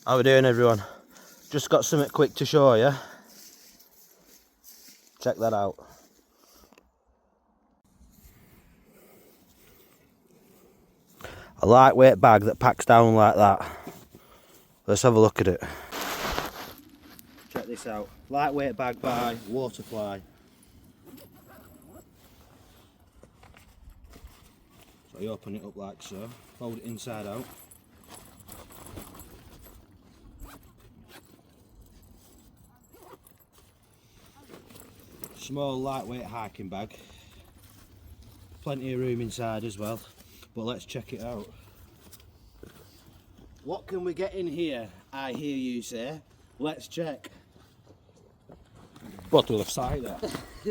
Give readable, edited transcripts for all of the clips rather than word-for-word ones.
How we doing, everyone? Just got something quick to show you. Check that out. A lightweight bag that packs down like that. Let's have a look at it. Check this out. Lightweight bag by Waterfly. So you open it up like so, fold it inside out. Small lightweight hiking bag, plenty of room inside as well, but let's check it out. What can we get in here, I hear you say? Let's check. Bottle of cider.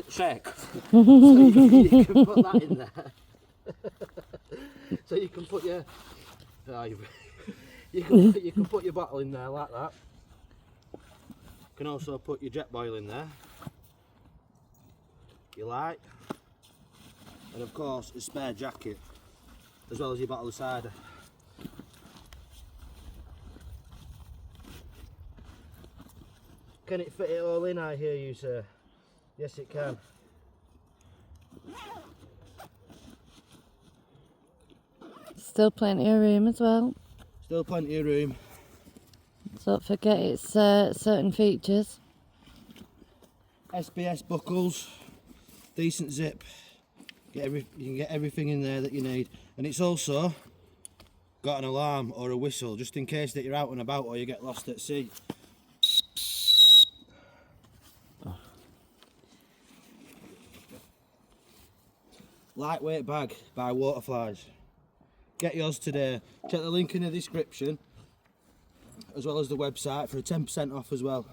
Check. So you can put that in there. So you can put your you can put your bottle in there like that. You can also put your jet boil in there. Your light, and of course a spare jacket, as well as your bottle of cider. Can it fit it all in, I hear you, sir? Yes, it can. Still plenty of room as well. Still plenty of room. Don't forget its certain features. SBS buckles. Decent zip, you can get everything in there that you need, and it's also got an alarm or a whistle just in case that you're out and about or you get lost at sea. Lightweight bag by Waterflys. Get yours today. Check the link in the description as well as the website for a 10% off as well.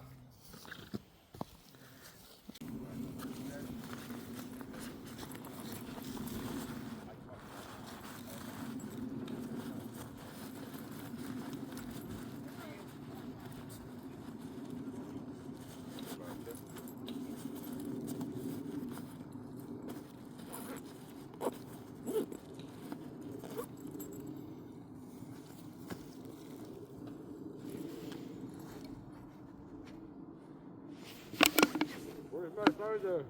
Where's my cider?